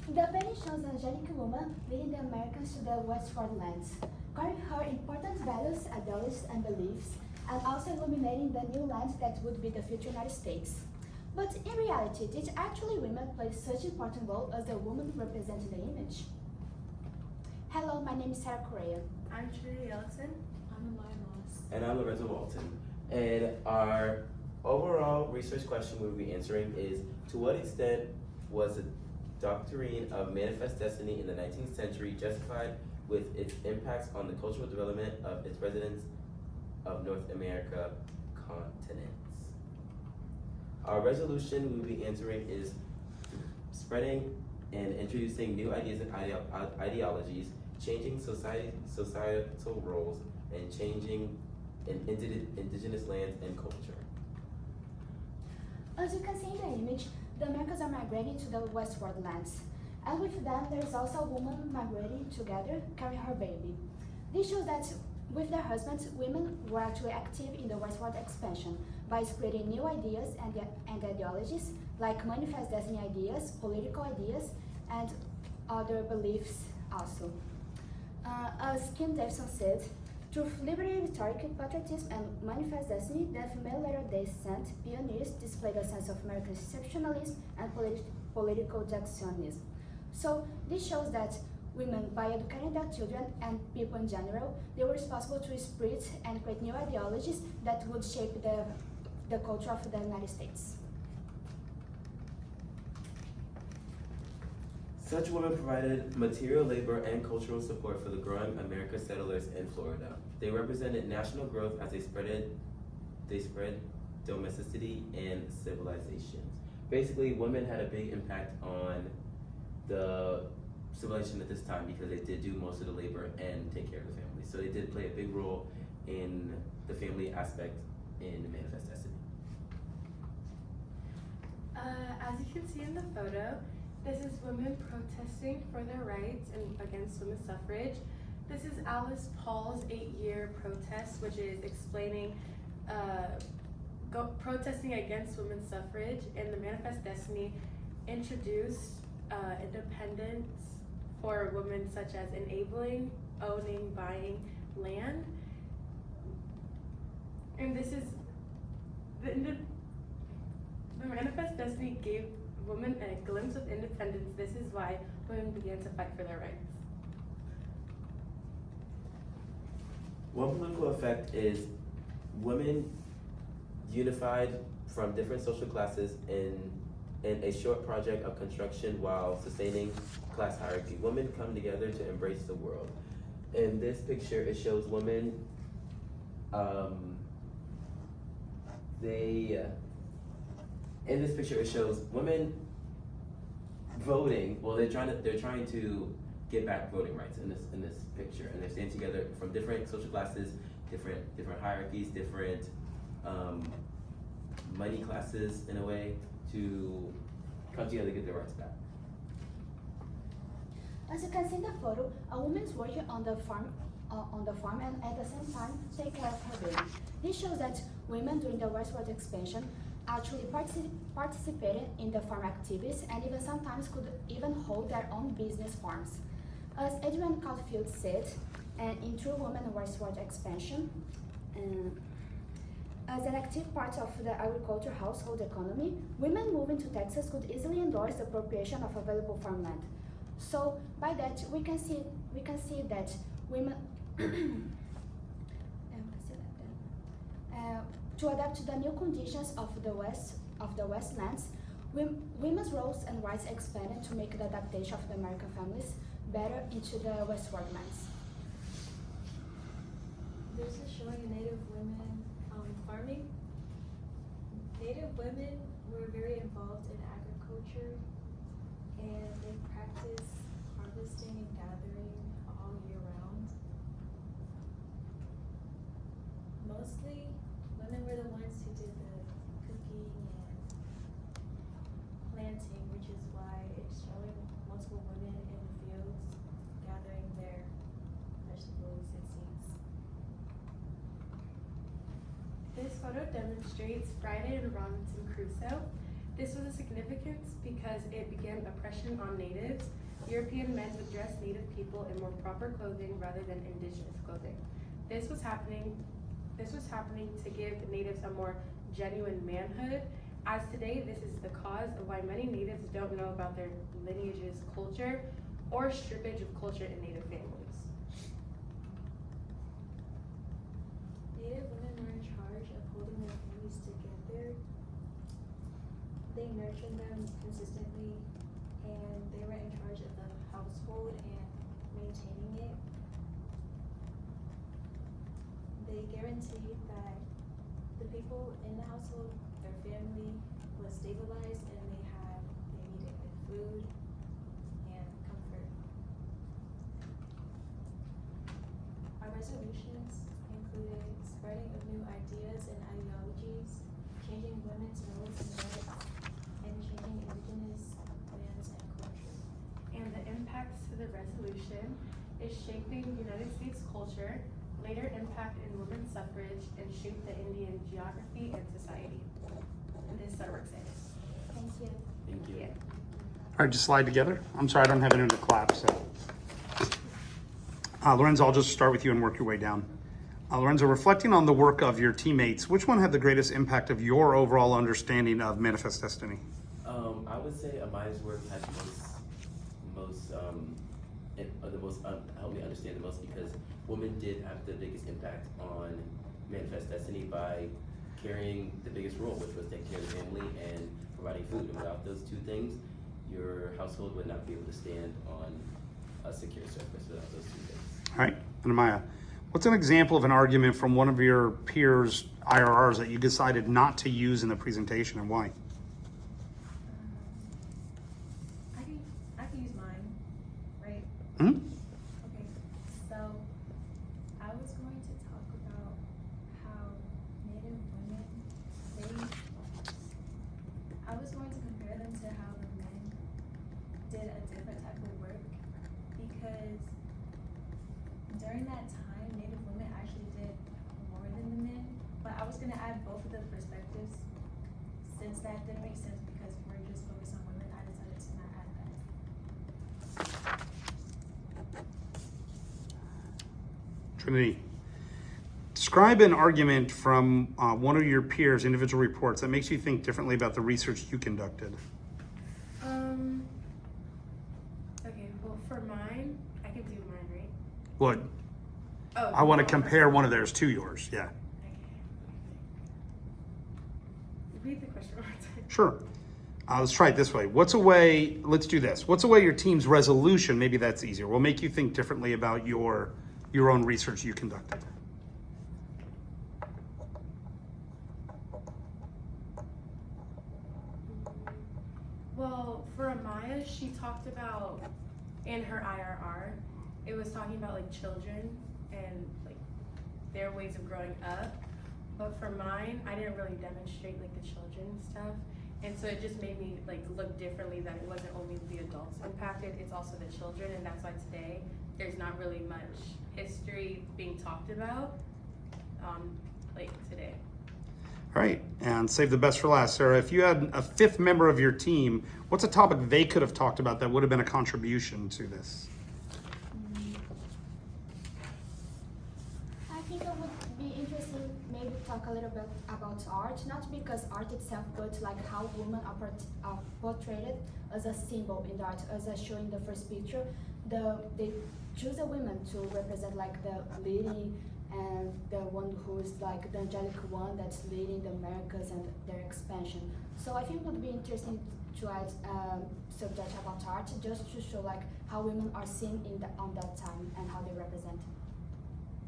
The painting shows an angelic woman leading the Americans to the westward lands, carrying her important values, ideologies, and beliefs, and also illuminating the new land that would be the future United States. But in reality, did actually women play such an important role as the woman representing the image? Hello, my name is Sarah Correa. I'm Trudy Ellison. I'm Amaya Moss. And I'm Lorenzo Walton. And our overall research question we'll be answering is, to what extent was the doctrine of manifest destiny in the 19th century justified with its impacts on the cultural development of its residents of North America continents? Our resolution we'll be answering is spreading and introducing new ideas and ideologies, changing societal roles, and changing in indigenous lands and culture. As you can see in the image, the Americans are migrating to the westward lands. And with them, there is also a woman migrating together, carrying her baby. This shows that with their husbands, women were actually active in the westward expansion by spreading new ideas and ideologies, like manifest destiny ideas, political ideas, and other beliefs also. As Kim Davidson said, through liberty, rhetoric, patriotism, and manifest destiny, the female latter-day Saint pioneers displayed a sense of American exceptionalism and political Jacksonism. So this shows that women, by educating their children and people in general, they were responsible to spread and create new ideologies that would shape the culture of the United States. Such women provided material labor and cultural support for the growing American settlers in Florida. They represented national growth as they spread domesticity and civilization. Basically, women had a big impact on the civilization at this time because they did do most of the labor and take care of the family. So they did play a big role in the family aspect in Manifest Destiny. As you can see in the photo, this is women protesting for their rights and against women's suffrage. This is Alice Paul's 8-year protest, which is explaining protesting against women's suffrage, and the Manifest Destiny introduced independence for women, such as enabling, owning, buying land. And this is the Manifest Destiny gave women a glimpse of independence. This is why women began to fight for their rights. One political effect is women unified from different social classes in a short project of construction while sustaining class hierarchy. Women come together to embrace the world. In this picture, it shows women, in this picture, it shows women voting. Well, they're trying to get back voting rights in this picture, and they're standing together from different social classes, different hierarchies, different money classes in a way, to come together to get their rights back. As you can see in the photo, a woman is working on the farm, and at the same time take care of her baby. This shows that women during the westward expansion actually participated in the farm activities and even sometimes could even hold their own business farms. As Adrian Caulfield said, and in True Women Westward Expansion, as an active part of the agriculture household economy, women moving to Texas could easily endorse the appropriation of available farmland. So by that, we can see that women to adapt to the new conditions of the Westlands, women's roles and rights expanded to make the adaptation of the American families better into the westward lands. This is showing Native women farming. Native women were very involved in agriculture, and they practiced harvesting and gathering all year round. Mostly, women were the ones who did the cooking and planting, which is why it's showing multiple women in the fields gathering their vegetables and seeds. This photo demonstrates Friday and Robinson Crusoe. This was a significance because it began oppression on natives. European men would dress native people in more proper clothing rather than indigenous clothing. This was happening to give natives a more genuine manhood. As today, this is the cause of why many natives don't know about their lineage's culture or strippage of culture in native families. Native women were in charge of holding their families together. They nurtured them consistently, and they were in charge of the household and maintaining it. They guaranteed that the people in the household, their family, was stabilized and they needed good food and comfort. Our resolutions included spreading of new ideas and ideologies, changing women's roles and rights, and changing indigenous lands and culture. And the impacts to the resolution is shaping United States culture, later impact in women's suffrage, and shape the Indian geography and society. And this is so we're excited. Thank you. Thank you. Yeah. All right, just slide together. I'm sorry, I don't have anyone to clap, so. Lorenzo, I'll just start with you and work your way down. Lorenzo, reflecting on the work of your teammates, which one had the greatest impact of your overall understanding of Manifest Destiny? I would say Amaya's work had helped me understand the most because women did have the biggest impact on Manifest Destiny by carrying the biggest role, which was taking care of the family and providing food. And without those two things, your household would not be able to stand on a secure surface without those two things. All right, and Amaya, what's an example of an argument from one of your peers' IRRs that you decided not to use in the presentation and why? I can use mine, right? Hmm? Okay, so I was going to talk about how Native women, I was going to compare them to how the men did a different type of work because during that time, Native women actually did more than the men, but I was gonna add both of the perspectives. Since that didn't make sense because we're just focused on women, I decided to not add that. Trinity, describe an argument from one of your peers' individual reports that makes you think differently about the research you conducted. Okay, well for mine, I can do mine, right? What? Oh, I want to no, compare one of theirs to yours, yeah. Okay. Read the question one more time. Sure. Let's try it this way. Let's do this. What's a way your team's resolution, maybe that's easier, will make you think differently about your own research you conducted? Well, for Amaya, she talked about, in her IRR, it was talking about like children and like their ways of growing up. But for mine, I didn't really demonstrate like the children stuff. And so it just made me like look differently that it wasn't only the adults impacted, it's also the children. And that's why today there's not really much history being talked about like today. All right, and save the best for last. Sarah, if you had a fifth member of your team, what's a topic they could have talked about that would have been a contribution to this? I think it would be interesting maybe talk a little bit about art, not because art itself, but like how women are portrayed as a symbol in the art, as I show in the first picture. They choose a woman to represent like the leading and the one who is like the angelic one that's leading the Americas and their expansion. So I think it would be interesting to add subject about art just to show like how women are seen on that time and how they represent.